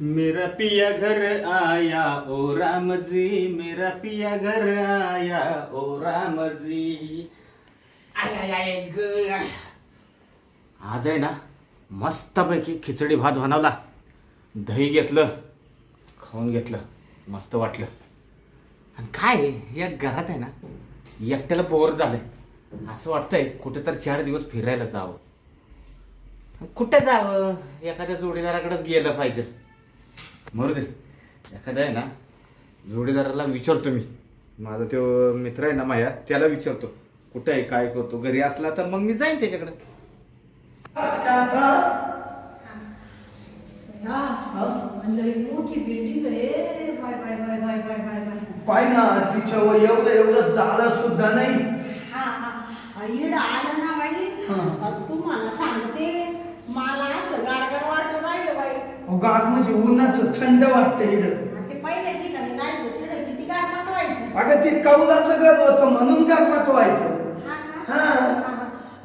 मेरा पिया घर आया ओ राम जी, मेरा पिया घर आया ओ Ram ji. I I I ग. आज आहे ना मस्तपैकी खिचडी भात बनवला, दही घेतलं, खाऊन घेतलं, मस्त वाटलं. आणि काय या घरात आहे ना एकट्याला बोर झालंय. असं वाटतंय कुठे तर 4 दिवस फिरायला जावं. कुठे जावं, एखाद्या जोडीदाराकडेच गेलं पाहिजे. मरू दे, एखादा आहे ना जोडीदाराला विचारतो मी. माझा तो मित्र आहे ना माया, त्याला विचारतो कुठे आहे, काय करतो. घरी असला तर मग मी जाईन त्याच्याकडे. मोठी बिल्डिंग आहे. Bye bye bye bye bye bye bye. पाय ना तिच्या एवढं झालं सुद्धा नाही. हा हा इड आलं ना बाई. तुम्हाला सांगते मला असं गारगार वाटत राहिलं बाई. गार म्हणजे उन्हाचं थंड वाटतं इकडं. ते पहिल्या ठिकाणी राहायचं तिकडे किती गारमाट व्हायचं. अगं ते कौलाचं घर होतं म्हणून गारमाट व्हायचं.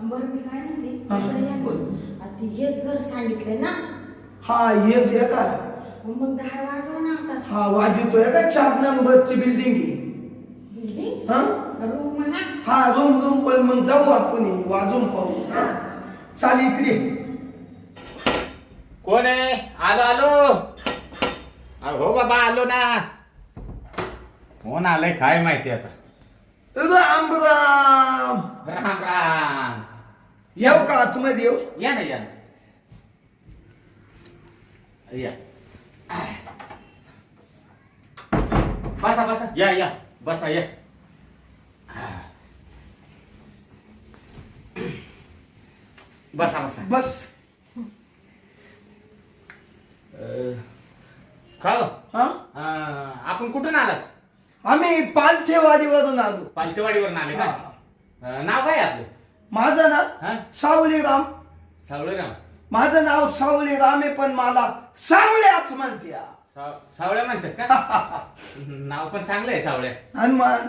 बरं मी काय म्हणते, ती हेच घर सांगितलंय ना. हा हेच आहे का. मग 10 वाजव ना आता. हा वाजवतोय का. 4 नंबरची बिल्डिंग आहे. बिल्डिंग हा रूम म्हणा. हा रूम पण मग जाऊ आपण वाजून पाहू. चाल इकडे. कोण आहे? आलो आलो. अरे हो बाबा आलो ना. कोण आलंय काय माहिती आता. राम राम. राम राम. येऊ का आतमध्ये येऊ. या ना या ना. या बसा बसा. या या बसा या. बसा बसा. बस. का हो? हा आपण कुठून आलात? आम्ही पालथेवाडीवरून आलो. पालतेवाडीवरून आले का? नाव काय आपलं? माझं हा? नाव सावलीराम. सावळेराम. माझं नाव सावलीराम आहे पण मला सावळ्याच म्हणते. सावळ्या म्हणतात का? नाव पण चांगलं आहे सावळ्या. हनुमान.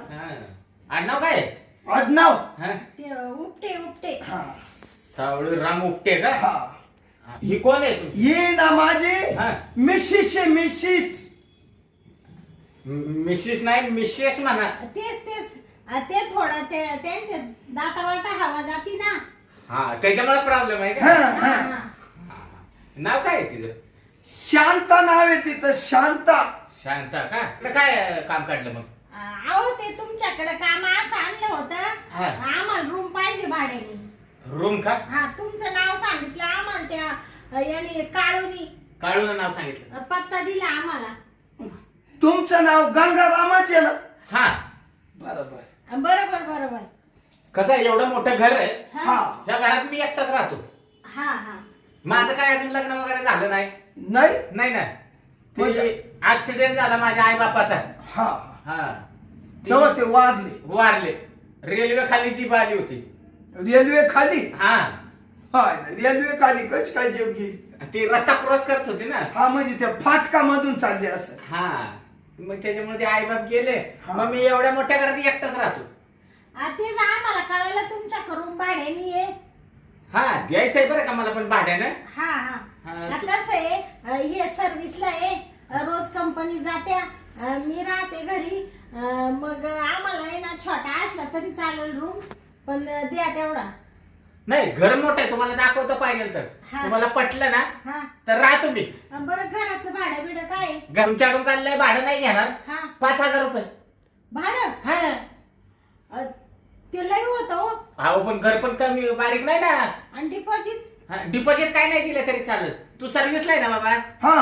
आडनाव काय आहे? आडनाव हा? ते उपटे उपटे. सावळेराम उपटे का? हा. ही कोण आहे तुमची? ये ना माझी हा. मिसिस आहे मिसिस. मिसेस नाही मिसेस म्हणा. तेच तेच ते थोडं ते त्यांच्या दातावाटा हवा जाती ना. हा त्याच्यामुळे प्रॉब्लेम आहे हा, का? हा. नाव काय आहे तिचं? शांता नाव आहे तिचं. शांता. शांता का? काय काम काढलं मग? अहो ते तुमच्याकडे काम असं आणलं होतं. हा. आम्हाला रूम पाहिजे भाड्याने. रूम का? हा तुमचं नाव सांगितलं आम्हाला त्या याने काळूनी. काळून नाव सांगितलं. पत्ता दिला आम्हाला. तुमचं नाव गंगारामच आहे ना. हा बरोबर. बरोबर बरोबर. कसं आहे, एवढं मोठं घर आहे. हा. या घरात मी एकटाच राहतो. हा हा माझं काय अजून लग्न वगैरे झालं नाही. नाही. नाही ना. म्हणजे? ऍक्सिडेंट झाला माझ्या आई बापाचा. हा हा तेव्हा ते वाजले. वारले. रेल्वे खाली जीप आली होती. रेल्वे खाली. हा हा रेल्वे खाली कच काय जेव गेली. ती रस्ता क्रॉस करत होती ना. हा म्हणजे त्या फाटका मधून चालले असं. हा मग त्याच्यामुळे ते आई बाप गेले. हा. मग मी एवढ्या मोठ्या घरात एकटाच राहतो. तेच आम्हाला कळायला तुमच्याकडे रूम भाड्याने आहे. हा द्यायचंय बरं का मला पण भाड्यानं. हा हा हा, कसं आहे हे सर्व्हिसला आहे. रोज कंपनी जात्या. मी राहते घरी. मग आम्हाला आहे ना छोटा असला तरी चालेल रूम. पण द्या तेवढा. नाही घर मोठं आहे तुम्हाला दाखवतो पाहिजे तर. हा. तुम्हाला पटलं ना हा तर राहतो मी. बरं घराचं भाडं बिडं काय आहे? तुमच्याकडून काढलंय भाडं नाही घेणार. हा 5,000 रुपये. भाडं हा ते लय होतं हो. अहो पण घर पण कमी बारीक नाही ना. आणि डिपॉझिट. डिपॉझिट काय नाही दिलं तरी चालेल. तू सर्व्हिसला आहे ना बाबा. हा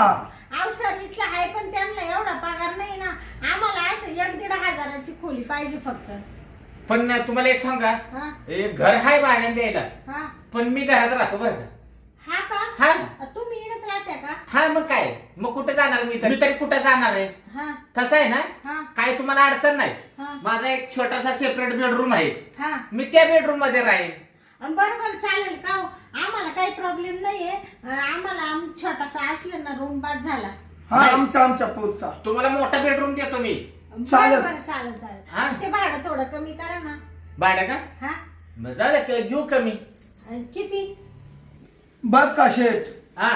अहो सर्व्हिसला आहे पण त्यांना एवढा पगार नाही ना. आम्हाला असं 1-1.5 हजाराची खोली पाहिजे फक्त. पण तुम्हाला एक सांगा, हा एक घर आहे भाड्याने द्यायला. हा पण मी घरात राहतो बरं का. हा का. हा तुम्ही इकडेच राहत्या का. हा मग काय मग कुठे जाणार मी तरी कुठे जाणार आहे. हा कसं आहे ना हा काय तुम्हाला अडचण नाही. हा माझा एक छोटासा सेपरेट बेडरूम आहे. हा मी त्या बेडरूम मध्ये राहील. बरोबर चालेल का हो? आम्हाला काही प्रॉब्लेम नाहीये. आम्हाला छोटासा असलं ना रूम बाद झाला. हा आमच्या पोचता. तुम्हाला मोठा बेडरूम देतो मी. चालेल. बरं चालेल हा? चालेल. ते भाडं थोडं कमी करा ना. भाडं का? हा मग झालं घेऊ कमी. किती. बर का शेठ हा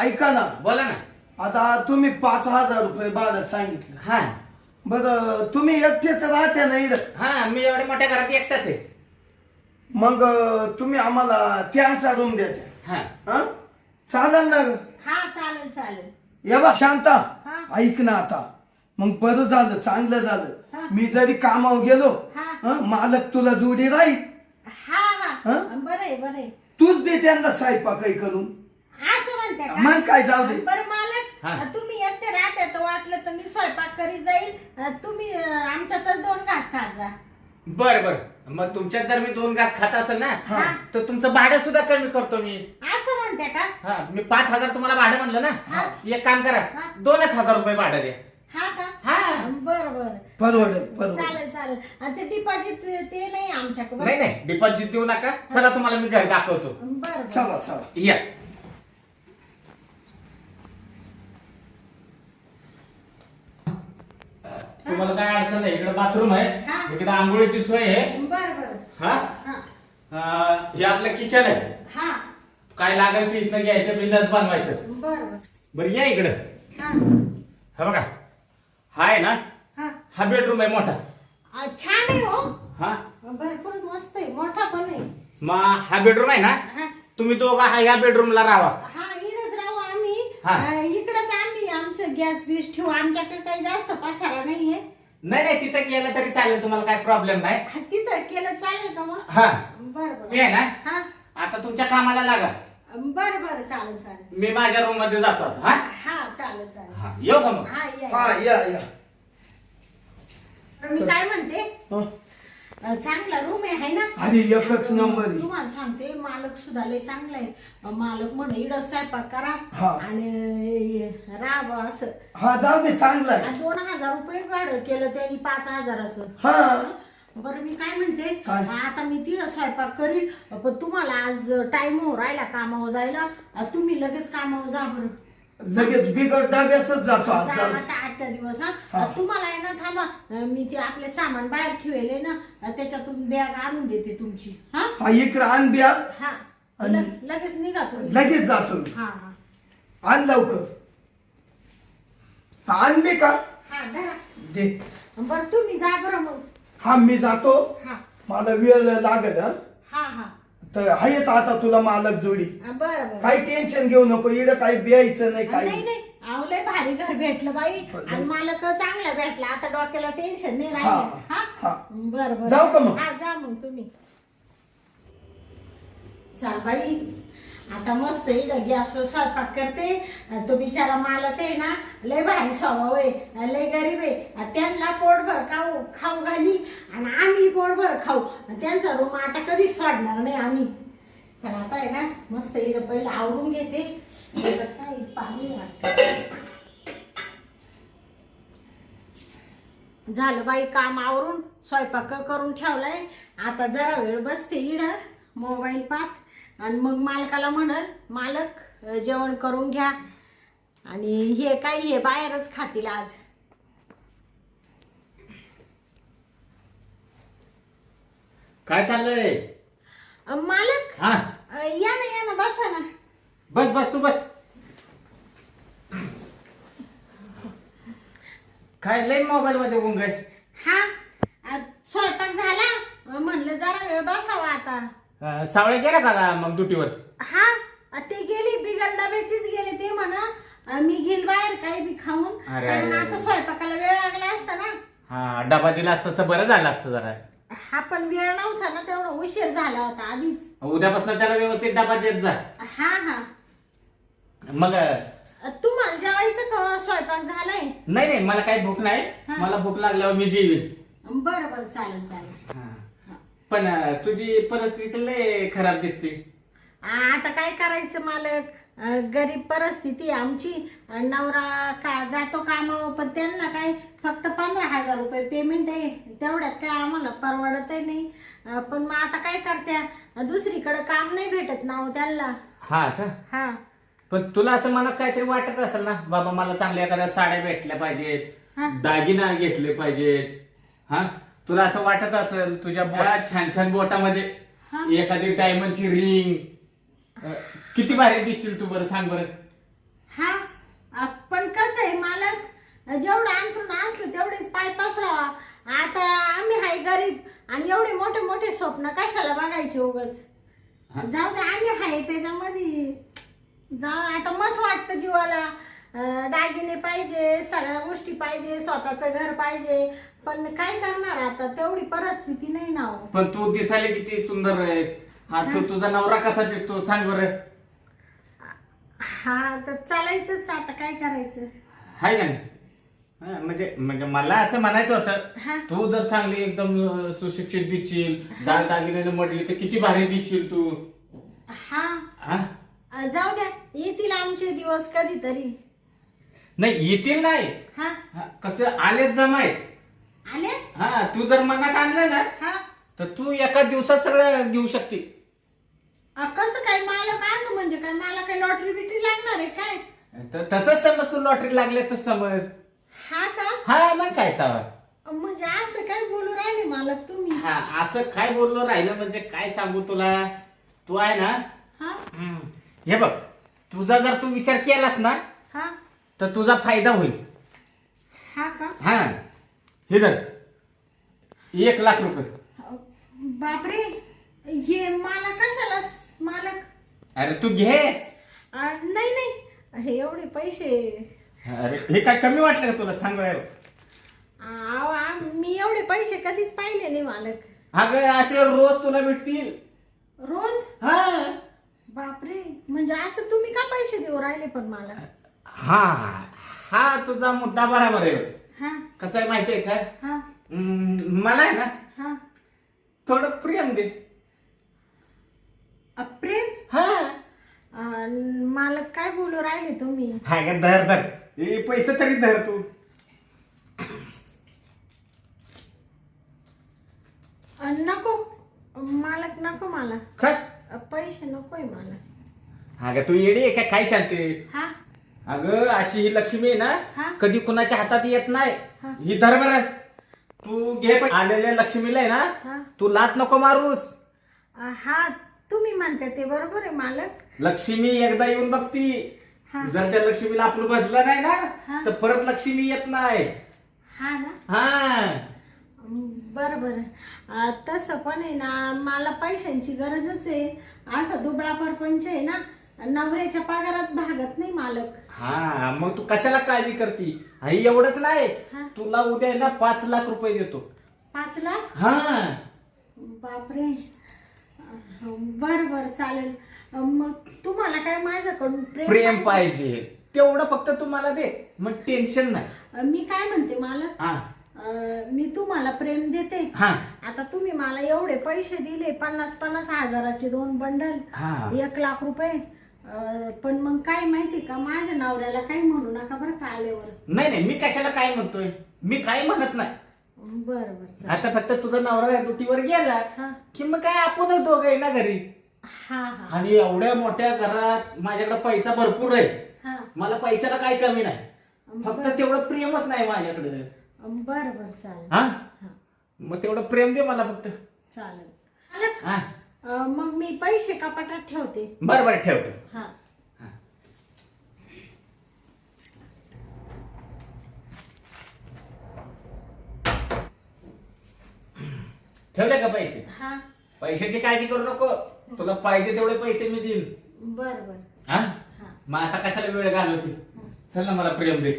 ऐका ना. बोला ना. आता तुम्ही 5,000 रुपये भाडं सांगितलं. हा बरं तुम्ही एकटेच राहते ना इकडं? हा मी एवढ्या मोठ्या घरात एकटाच आहे. मग तुम्ही आम्हाला त्यांचा रूम देते. हा हा चालेल ना? हा चालेल चालेल. ये बा शांता, हा. ऐक ना आता. मग बरं झालं, चांगलं हा. झालं. मी जरी कामावर गेलो, हा. मालक तुला जोडी राहील. हा हा हा? बरं आहे बरं आहे. तूच दे त्यांना स्वयंपाक काही करून. असं म्हणते का? मग काय, जाऊ दे. बरं मालक, हा. तुम्ही एकटे राहते तर वाटलं तर मी स्वयंपाक करीत जाईल. तुम्ही आमच्यातच 2 घास खात जा. बर बर. मग तुमच्यात जर मी 2 घास खात असेल ना हा. तर तुमचं भाडं सुद्धा कमी करतो मी. असं म्हणते का? हा मी 5,000 तुम्हाला भाडं म्हणलं हा. ना. एक काम करा, हा. 2,000 रुपये भाडं द्या. हा का? हा. बरं बरं परवडेल. चालेल चालेल. आणि ते डिपॉझिट ते नाही आमच्याकडे. नाही नाही डिपॉझिट देऊ नका. चला तुम्हाला मी घर दाखवतो. बरं चला बरं. चला. या. तुम्हाला काय अडचण नाही. इकडे बाथरूम आहे, हा. इकडे आंघोळीची सोय आहे. बरं बरं. हा हा हे आपलं किचन आहे. हा काय लागेल ते इथनं घ्यायचं, बिंदास बनवायचं. बरं बरं या इकडं. हा हा बघा, हा आहे ना, हा. हा बेडरूम आहे मोठा. छान आहे हो. हा भरपूर मस्त आहे, मोठा पण आहे. मग हा बेडरूम आहे ना, हा तुम्ही दोघं हा या बेडरूमला राहा. हा इकडेच राहू आम्ही. हा. इकडेच आम्ही आमचं गॅस बीस ठेवू. आमच्याकडे काही जास्त पसारा नाहीये. नाही नाही तिथं गेलं तरी चालेल, तुम्हाला काय प्रॉब्लेम नाही. हा, तिथं केलं चालेल का मग? हा बरं मी आहे बरं. ना, हा आता तुमच्या कामाला लागा. बरं बरं चालेल चालेल. मी माझ्या रूम मध्ये जातो आता. हा हा चालेल चालेल. हा येऊ का मग? हा हा या. या. मी काय म्हणते, हा. चांगला रूम आहे है ना? अरे एकच नंबर आहे. तुम्हाला सांगते मालक सुद्धा लय चांगला आहे. मालक म्हणे इकडं स्वयंपाक करा हा. आणि राब असं. हा जाऊ दे, चांगला आहे. 2,000 रुपये भाडं केलं त्यांनी 5,000चं. हा बरं मी काय म्हणते, काय? आता मी तिला स्वयंपाक करील. पण तुम्हाला आज टाइम हो राहिला कामावर जायला. तुम्ही लगेच कामावर जा बरं. लगेच बिगर डब्याच जातो आज. जा जाऊ. आता आजच्या दिवस. हा. हा तुम्हाला आहे ना, थांबा. मी ते आपले सामान बाहेर ठेवले ना, त्याच्यातून बॅग आणून देते तुमची. हा हा इकडे आण बिया. हा आणि- लगेच निघा तुम्ही. लगेच जातो मी. हा हा आण लवकर. हा, आणली का? हा धरा. दे. बरं तुम्ही जा बरं मग. हा मी जातो. हा मला वेळ लागत. हा हा हा तर हायच आता तुला मालक जोडी. बरं बरं. काही टेन्शन घेऊ नको. इकडे काही बियायचं नाही नाही काही. नाही अहो लय भारी घर भेटलं बाई. आणि मालक चांगला भेटला. आता डोक्याला टेन्शन नाही राहिलं. हा, हा हा. बरं बरं. जाऊ का मग? हा जा मग तुम्ही. चाल बाई, आता मस्त इकडं गॅसवर स्वयंपाक करते. तो बिचारा मालक आहे ना, लय भारी स्वभाव आहे, लय गरीब आहे. त्यांना पोटभर खाऊ घाली आणि आम्ही पोटभर खाऊ. त्यांचा रूम आता कधीच सोडणार नाही आम्ही. चला आता आहे ना, मस्त इकडं पहिलं आवरून घेते. काय पाणी वाटतं. झालं बाई काम आवरून, स्वयंपाक करून ठेवलाय. आता जरा वेळ बसते इकडं मोबाईल पाहत. आणि मग मालकाला म्हणल, मालक जेवण करून घ्या. आणि हे काय हे बाहेरच खातील आज. काय चाललंय? मालक हा या ना बसा ना. बस बस तू बस. काय लय मोबाईल मध्ये गुंग आहे? हा स्वयंपाक झाला. म्हणलं जरा वेळ बसावा आता. सावळे गेला का मग ड्युटीवर? हा ते गेली बिगर डब्याचीच गेले. ते म्हणा मी घेईल बाहेर काही बी खाऊन. अरे, कारण अरे, आता स्वयंपाकाला वेळ लागला असता ना. हा डबा दिला असतं तर बरं झालं असतं जरा. हा पण वेळ नव्हता ना, तेवढा उशीर झाला होता आधीच. उद्यापासून त्याला व्यवस्थित डबा देत जा. हा हा मग तुम्हाला जेवायचं का स्वयंपाक झालाय? नाही नाही मला काही भूक नाही. हा. मला भूक लागल्यावर मी जेवीन. बरं बरं चालेल चालेल. हा. पण तुझी परिस्थिती लय खराब दिसते. आता काय करायचं मालक, गरीब परिस्थिती आहे आमची. नवरा का जातो कामावर, पण त्यांना काय फक्त 15,000 रुपये पेमेंट आहे. तेवढ्यात काय आम्हाला परवडतही नाही. पण मग आता काय करत्या, दुसरीकडे काम नाही भेटत ना हो त्यांना. हा का? हा पण तुला असं मनात काहीतरी वाटत असेल ना, बाबा मला चांगल्या एखाद्या साड्या भेटल्या पाहिजेत, हा. दागिना घेतले पाहिजेत. हा तुला असं वाटत असेल तुझ्या बोळात छान छान बोटामध्ये हा. एखादी डायमंडची रिंग. किती भारी दिसशील तू, बरं सांग बरं. हा पण कसं आहे मालक, जेवढं अंथरून असलं तेवढेच पाय पसरावा. आता आम्ही हाय गरीब आणि एवढे मोठे मोठे स्वप्न कशाला बघायचे उगच. जाऊ दे, आम्ही हाय त्याच्यामध्ये. आता मस्त वाटतं जीवाला. दागिने पाहिजे, सगळ्या गोष्टी पाहिजे, स्वतःचं घर पाहिजे, पण काय करणार आता, तेवढी परिस्थिती नाही ना हो. पण तू दिसायला किती सुंदर आहेस. हा तू तुझा नवरा कसा दिसतो सांग बरं. हा तर चालायचंच, आता काय करायचं. हाय का नाही? म्हणजे म्हणजे मला असं म्हणायचं हा. होतं, तू जर चांगली एकदम सुशिक्षित दिसशील, दागिन्याने मडली तर किती भारी दिसशील तू. हा जाऊ द्या, येतील आमचे दिवस कधीतरी. नाही येतील नाही, हा कसं आलेच जमाय. आले. हा तू जर मनात आणलं ना हा तर तू एका दिवसात सगळं घेऊ शकते. कसं काय मालक, असं म्हणजे काय, मला काय लॉटरी बिटरी लागणार आहे काय? तसंच समज, तू लॉटरी लागले तर समज. हा का? हा मग काय तवा. म्हणजे असं काय बोलू राहिले मालक तुम्ही? हा असं काय बोललो राहिलं म्हणजे काय सांगू तुला. तू आहे ना, हा हे बघ, तुझा जर तू विचार केलास ना हा तर तुझा फायदा होईल. हा का? हा हे धर 1 लाख रुपये. बापरे, हे मला कशाला मालक? अरे तू घे. नाही नाही, हे एवढे पैसे. अरे हे काय कमी वाटलं का तुला सांग बरं. मी एवढे पैसे कधीच पाहिले नाही मालक. अगं असे रोज तुला भेटतील. रोज? हा बापरे, म्हणजे असं तुम्ही का पैसे देऊ राहिले पण मला? हा हा तुझा मुद्दा बरोबर आहे. हा कसं आहे माहितीये का, हा मला आहे ना हा. थोडं प्रेम दे. प्रेम? हा मालक काय बोलू राहिले तुम्ही? हाय का, धर धर हे पैसे तरी धर तू. नको मालक, नको मला खा. पैसे नकोय मला. अगं तू येडी आहे का काय शांती. हा अगं अशी ही लक्ष्मी आहे हा. ना कधी कुणाच्या हातात येत नाही. हा. ही धर बरं, तू घे. पण आलेल्या लक्ष्मीला आहे हा. ना तू लात नको मारूस. हा तुम्ही म्हणता ते बरोबर आहे मालक. लक्ष्मी एकदा येऊन बघती, हा. जर त्या लक्ष्मीला आपलं बसलं नाही हा. ना तर परत लक्ष्मी येत नाही. हा ना. हा बरं बरं, तसं पण आहे ना, मला पैशांची गरजच आहे. असा दुबळा परपंच आहे ना, नवऱ्याच्या पगारात भागत नाही मालक. हा मग तू कशाला काळजी करती. ही एवढंच नाही, हा. तुला उद्या आहे ना 5 लाख रुपये देतो. 5 लाख? हा बापरे. बर बर चालेल. मग तुम्हाला काय माझ्याकडून प्रेम पाहिजे तेवढं फक्त तुम्हाला दे, मग टेन्शन नाही. मी काय म्हणते मालक, हा मी तुम्हाला प्रेम देते. हा आता तुम्ही मला एवढे पैसे दिले, 50-50 हजाराचे 2 बंडल, हा. 1 लाख रुपये. पण मग काय माहिती का, माझ्या नवऱ्याला काही म्हणू नका बरं का आल्यावर. नाही नाही, मी कशाला काय म्हणतोय, मी काय म्हणत नाही. बरं बरं. आता फक्त तुझा नवरा ड्युटीवर गेला हा की मग काय आपणच दोघं आहे ना घरी. हा हा आणि एवढ्या मोठ्या घरात माझ्याकडे पैसा भरपूर आहे. हा. मला पैशाला काही कमी नाही, फक्त तेवढं प्रेमच नाही माझ्याकडे. बरं बरं चालेल. हा हा मग तेवढं प्रेम दे मला फक्त. चालेल मालक. हा मग मी पैसे कपाटात ठेवते. बरं बरं ठेवतो. हा ठेवले का पैसे? हा. पैशाची काळजी करू नको, तुला पाहिजे तेवढे पैसे मी देईन. बरं बरं. हा हा मग आता कशाला वेळ घालवते. चल ना मला प्रेम दे.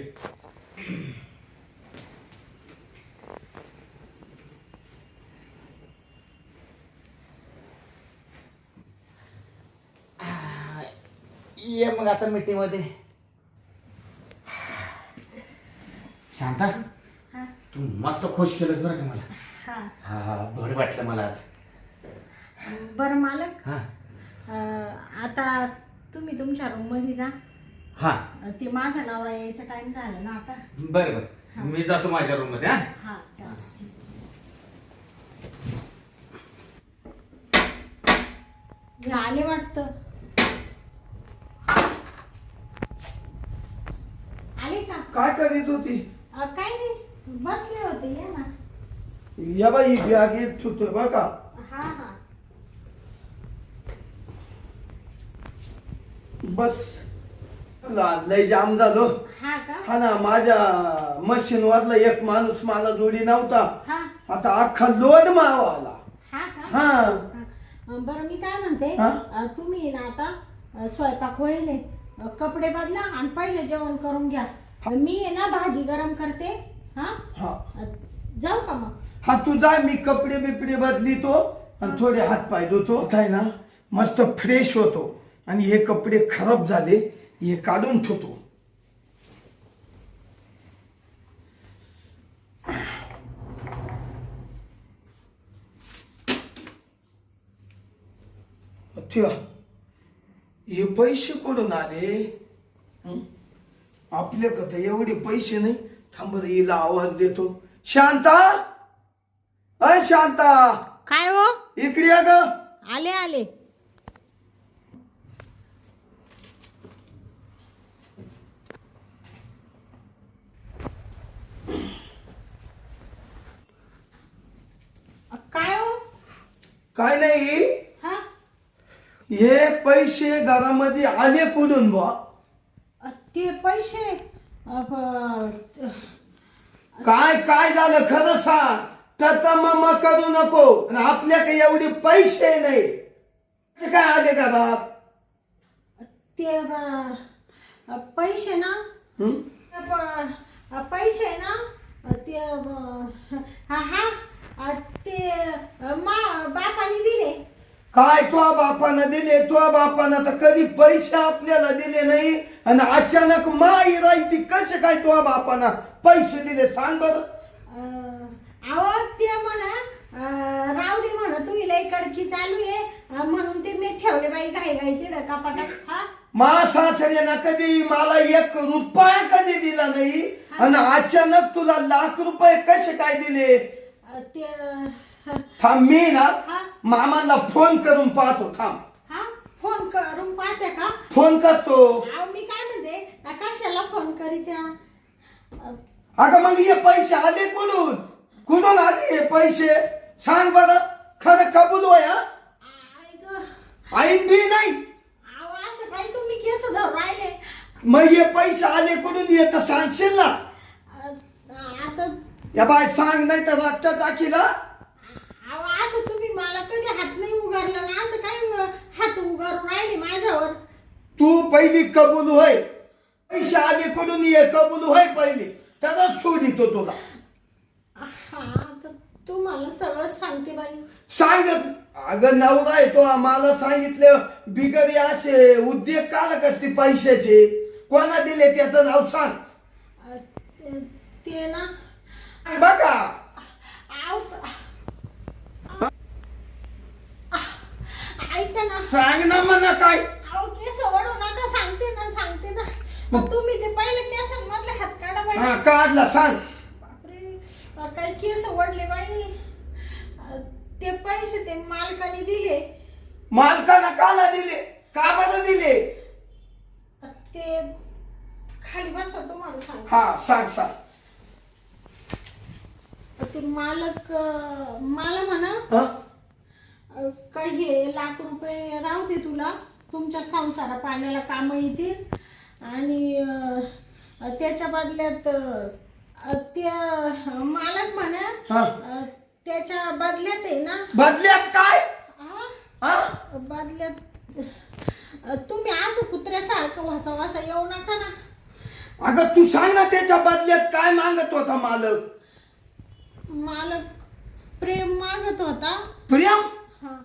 ये मग आता मीटिंग मध्ये. शांता हा तू मस्त खुश केलंस बरं का मला. हा. हा बरं वाटलं मला आज. बरं मालक, हा आता तुम्ही तुमच्या रूम मध्ये जा. हा ते माझा नवरा यायचा टाइम झाला ना आता. बरं बरं, मी जातो माझ्या रूम मध्ये. हा हा चालेल. आले वाटतं. आले का? काय करीत होती? काही नाही, बसले होते. या ना. या बाई बॅग येत होतोय बघा. हा हा बस. लय जाम झालो. हा का? हा ना, माझ्या मशीन वरला एक माणूस मला जोडी नव्हता. हा आता अख्खा लोड मावा आला. हा का? हा हा. बरं मी काय म्हणते, हा? तुम्ही ना आता स्वयंपाक होईल, कपडे बदला आणि पहिले जेवण करून घ्या. मी आहे ना भाजी गरम करते. हा हा जाऊ का मग? हा तू जा, मी कपडे बिपडे बदलितो आणि थोडे हात पाय धुतो. आता आहे ना मस्त फ्रेश होतो आणि हे कपडे खराब झाले हे काढून ठेवतो. ठेवा. हे पैसे कुठून आले? आपल्याकडे एवढे पैसे नाही. थांब रे, हिला आवाज देतो. शांता, अय शांता, काय हो? इकडे या ग. आले आले. काय हो? काय नाही, हा हे पैसे घरामध्ये आले कुठून बा? ते पैसे काय काय झालं खरं सांग. ततमम करू नको. आणि आपल्याकडे एवढे पैसे नाही. ते काय आले घरात? ते पैसे ना, हं? पैसे ना, ते हा ते बापाने दिले. काय तुझ्या बापानं दिले? तुझ्या बापानं तर कधी पैसे आपल्याला दिले नाही. आणि अचानक माई राहती कसे काय तुझ्या बापानं पैसे दिले सांग बर. अहो ते म्हणा राहू दे म्हणा, तू लई कडकी चालू आहे म्हणून ते मी ठेवले बाई घाई घाई तिकडं कपाटात. हा मा सासऱ्यानं कधी मला 1 रुपया कधी दिला नाही. आणि अचानक तुला लाख रुपये कसे काय दिले? ते थांब, मी ना हा मामांना फोन करून पाहतो. थांब, हा फोन करून पाहते का? फोन करतो. अहो मी काय म्हणते, कशाला फोन करीत्या? अगं मग हे पैसे आले कुठून? कुठून आले हे पैसे सांग बरं. खरं कबूल होय. आईन बी नाही. अहो असं काही तुम्ही केस धरून राहिले. मग हे पैसे आले कुठून येत सांगशील ना? आता या बाय सांग, नाही तर रक्तात दाखिला. अहो असं तुम्ही मला कधी हात नाही उगारला ना, असं काय हात उगारून राहिले माझ्यावर? तू पहिली कबूल होय. पैसे आले कुठून ये कबूल होय पहिली, तरच सोडितो तुला. हा तर तू मला सगळं सांगते बाई. सांगत अगं नवरा आहे तो. मला सांगितलं बिगरी असे उद्योग का करते पैशाचे? कोणा दिले त्याचं नाव सांग. ते ना बघा. ऐका ना, सांग ना म्हणा काय. अहो केस ओढू नका, सांगते ना. मग तुम्ही ते पहिले केसांमधले हात काढा बाई. हा काढला सांग. बापरे, काय केस ओढले बाई. ते पैसे ते मालकाने दिले. मालकाला का ना दिले? का बरं दिले? ते खाली बसा, तुम्हाला सांग. हा सांग सांग. ते मालक मला म्हणा हा? काही हे लाख रुपये राहू दे तुला, तुमच्या संसारा पाण्याला काम येतील. आणि त्याच्या बदल्यात ते मालक म्हणा त्याच्या बदल्यात आहे ना. बदल्यात काय? हा? बदल्यात तुम्ही असं कुत्र्यासारखं वासा येऊ नका ना. अगं तू सांग ना, त्याच्या बदल्यात काय मागत होता मालक? मालक प्रेम मागत होता. प्रेम? हा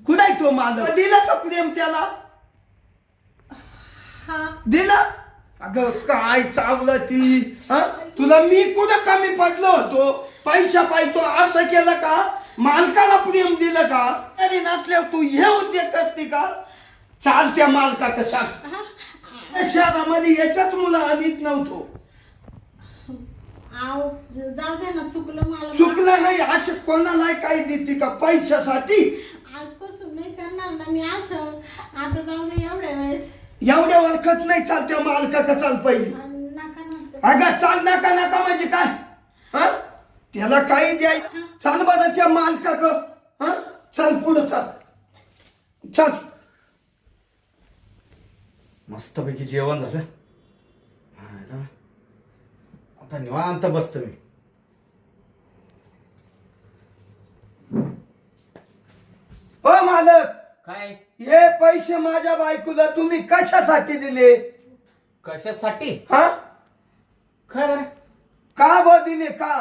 कुठे तो मालक? दिला का प्रेम त्याला? हा दिला? अगं काय चावलं ती. तुला मी कुठं कमी पडलो होतो? पैसा पाहितो असं केलं का? मालकाला प्रेम दिलं का? तरी नसल्यावर तू हे उद्योग करते का? चाल त्या मालकाचं चाल. शहरामध्ये याच्यात मुलं आणीत नव्हतो. आव जाऊ दे ना, चुकलं मला. चुकलं नाही. असं कोणाला काही देते का पैशासाठी? आजपासून नाही करणार ना मी असं. आता जाऊ दे एवढ्या वेळेस. एवढ्या वरखत नाही चाल त्या मालकाका चाल पहिली. नका नका. अगं चाल नका नका म्हणजे काय? हा? त्याला काही द्यायचं. चाल बरं त्या मालकाक. हा चल पुढं चाल. चल. मस्तपैकी जेवण झालं. आता निवांत बसतो मी. हो मालक, काय हे पैसे माझ्या बायकोला तुम्ही कशासाठी दिले? कशासाठी? हा, खरं का ब दिले का?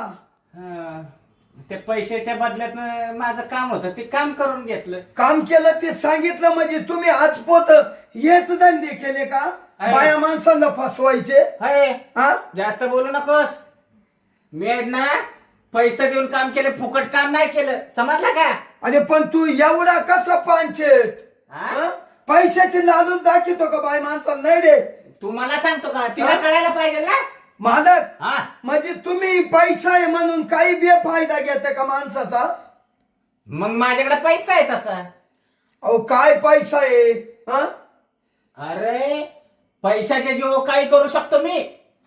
ते पैशाच्या बदल्यात माझं काम होतं ते काम करून घेतलं. काम केलं ते सांगितलं म्हणजे तुम्ही आजपोत हेच धंदे केले का? बाया माणसाला फसवायचे? हाय, हा, जास्त बोलू नकोस. मी आहे ना पैसे देऊन काम केलं, फुकट काम नाही केलं, समजलं का? अरे पण तू एवढा कसा पांचेत? हा? पैशाचे लालून दाखवतो का बाय माणसाला? नाही रे. तू मला सांगतो का? तिला कळायला पाहिजे ना. मालक, हा, म्हणजे तुम्ही पैसा आहे म्हणून काही बेफायदा घेता का माणसाचा? मग माझ्याकडे पैसा आहे तसा. अहो काय पैसा आहे? हा, अरे पैशाच्या जीव काही करू शकतो मी.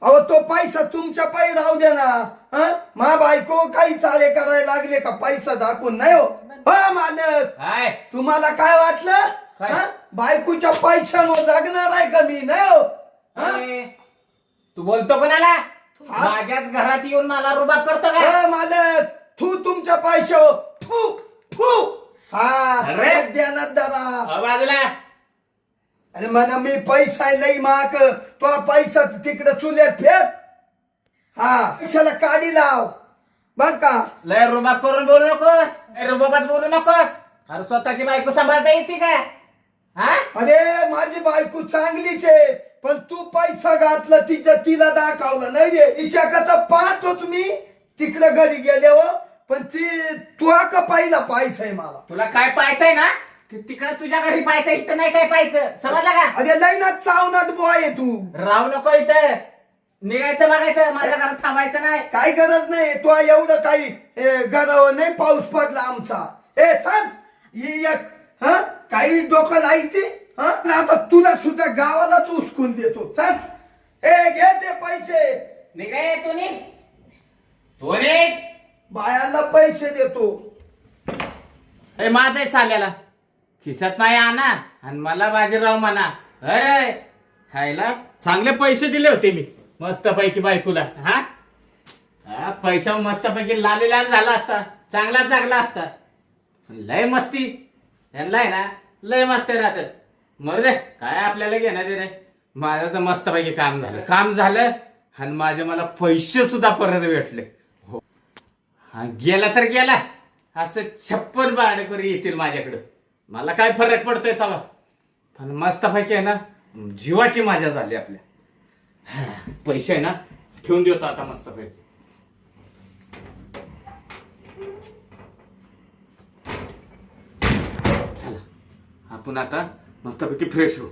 अहो तो पैसा तुमच्या पायी राहू दे ना. हा, मा बायको काही चाले करायला लागले का पैसा दाखवून? नाही हो. हा मालक, काय तुम्हाला काय वाटलं? काय? हा? बायकोच्या पैशावर जगणार आहे का मी? नाही हो. हा? अरे, तू बोलतो कोणाला? माझ्याच घरात येऊन मला रुबाब करतो का? हा, मालक, तू तुमच्या पैशावर फू फू. हा, अरे. ध्यानात धरा. बाजूला. अरे म्हणा मी पैसा लई माक, तो पैसा तिकडे चुल्यात फेक. हा, पैशाला काढी लाव बर का? लय रुबाब करून बोलू नकोस. रुबाबात बोलू नकोस. अरे स्वतःची बायको सांभाळता येते का? हा, अरे माझी बायको चांगलीच आहे, पण तू पैसा घातला तिला दाखवलं नाही रे. तिच्या कथा पाहतोच मी तिकडे घरी गेल्यावर, पण ती तुला का पाहिला पाहायचंय मला. तुला काय पाहायचंय ना तिकडे तुझ्या घरी पाहायचं, इथं नाही काय पाहायचं, समजलं का? अरे लईनात चावनात बॉय आहे तू. राहू नको इथं, निघायचं बघायचं, माझ्या घरात थांबायचं नाही. काही गरज नाही, तू एवढं काही गरव नाही. पाऊस पडला आमचा. ए चल ही एक, हा, काही डोकं लायची. हा, आता तुला सुद्धा गावालाच उचकून देतो. चल, ए घे ते पैसे. निघ रे, तू निघ, तू निघ. बायाला पैसे देतो. ए माझं साल्याला खिशात नाही आणा आणि मला बाजीराव म्हणा. अरे खायला चांगले पैसे दिले होते मी मस्त पैकी बायकोला. हा, पैसा मस्त पैकी लाल लाल झाला असता, चांगला चांगला असता. लय मस्ती यांना आहे ना, लय मस्ती राहतात. मरू दे, काय आपल्याला घेणं दे रे. माझं तर मस्त पैकी काम झालं आणि माझे मला पैसे सुद्धा परत भेटले. हो, हा गेला तर गेला, असं 56 भाडेकरी येतील माझ्याकडं, मला काय फरक पडतोय तेव्हा. पण मस्त पैकी आहे ना, जीवाची मजा झाली आपल्या. पैसे आहे ना ठेवून देतो आता मस्त पैकी. चला आपण आता मस्तपैकी फ्रेश होऊ.